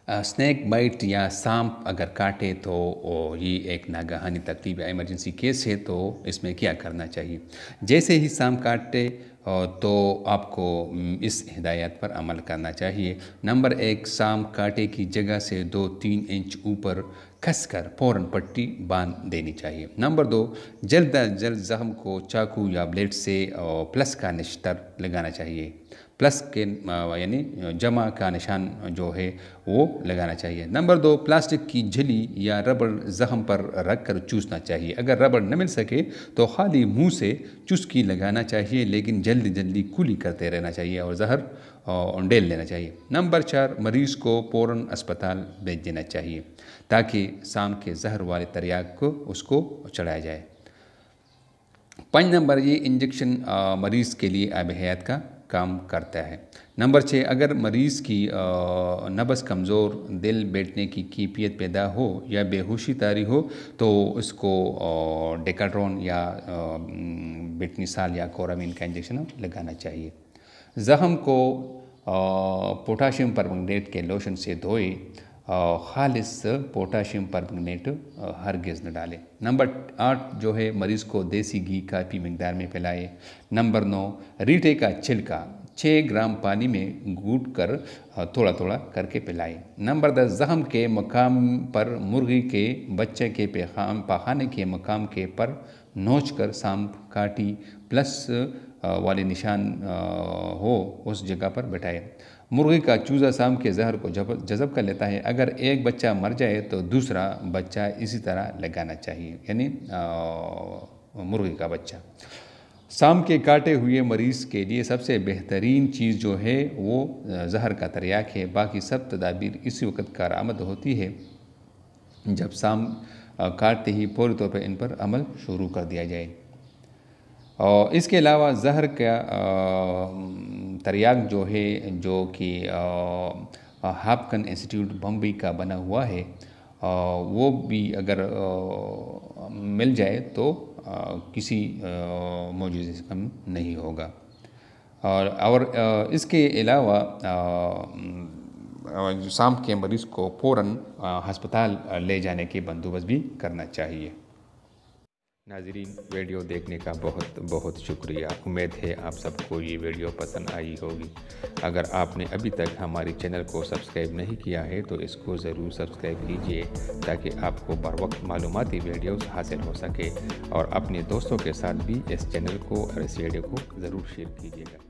Snake bite या सांप अगर काटे तो ये एक नागहानी तकलीफ या इमरजेंसी केस है, तो इसमें क्या करना चाहिए। जैसे ही सांप काटे तो आपको इस हिदायत पर अमल करना चाहिए। नंबर 1, सांप काटे की जगह से 2-3 इंच ऊपर कसकर फ़ौरन पट्टी बांध देनी चाहिए। नंबर 2, जल्द अज जल्द ज़ख्म को चाकू या ब्लेड से प्लस का निशान लगाना चाहिए। प्लस के यानी जमा का निशान जो है वो लगाना चाहिए। नंबर 2, प्लास्टिक की झिल्ली या रबड़ ज़ख्म पर रख कर चूसना चाहिए। अगर रबड़ न मिल सके तो खाली मुंह से चुस्की लगाना चाहिए, लेकिन जल्दी जल्दी कुली करते रहना चाहिए और जहर डेल लेना चाहिए। नंबर 4, मरीज़ को फ़ौरन अस्पताल भेज देना चाहिए ताकि सांप के जहर वाले तरियाक को उसको चढ़ाया जाए। 5 नंबर, ये इंजेक्शन मरीज़ के लिए आब हयात का काम करता है। नंबर 6, अगर मरीज़ की नब्ज़ कमज़ोर, दिल बैठने की कैफियत पैदा हो या बेहोशी तारी हो तो उसको डेकाड्रोन या बेटनिसाल या कोरामीन का इंजेक्शन लगाना चाहिए। ज़ख्म को पोटाशियम परमंगनेट के लोशन से धोए, खालिस पोटाशियम परमंगनेट हरगिज़ न डालें। नंबर 8 जो है, मरीज़ को देसी घी काफ़ी मकदार में पिलाए। नंबर 9, रीठे का छिलका 6 ग्राम पानी में घूट कर थोड़ा थोड़ा करके पिलाएं। नंबर 10, ज़ख्म के मकाम पर मुर्गी के बच्चे के पाखाने के मकाम के पर नोच कर सांप काटी प्लस वाले निशान हो उस जगह पर बैठाएं। मुर्गी का चूज़ा सांप के जहर को जज़ब कर लेता है। अगर एक बच्चा मर जाए तो दूसरा बच्चा इसी तरह लगाना चाहिए, यानी मुर्गी का बच्चा। सांप के काटे हुए मरीज़ के लिए सबसे बेहतरीन चीज़ जो है वो जहर का तरियाक है। बाकी सब तदाबीर इसी वक्त कारआमद होती है जब सांप काटते ही फौरी तौर पर इन पर अमल शुरू कर दिया जाए। और इसके अलावा जहर का तरियाक जो है, जो कि हाफकन इंस्टीट्यूट बम्बई का बना हुआ है, वो भी अगर मिल जाए तो किसी मौजूज़े से कम नहीं होगा। और इसके अलावा सांप के मरीज़ को फ़ौरन अस्पताल ले जाने के बंदोबस्त भी करना चाहिए। नाज़रीन, वीडियो देखने का बहुत बहुत शुक्रिया। उम्मीद है आप सबको ये वीडियो पसंद आई होगी। अगर आपने अभी तक हमारे चैनल को सब्सक्राइब नहीं किया है तो इसको ज़रूर सब्सक्राइब कीजिए ताकि आपको बर वक्त मालूमाती वीडियोस हासिल हो सके, और अपने दोस्तों के साथ भी इस चैनल को और इस वीडियो को ज़रूर शेयर कीजिएगा।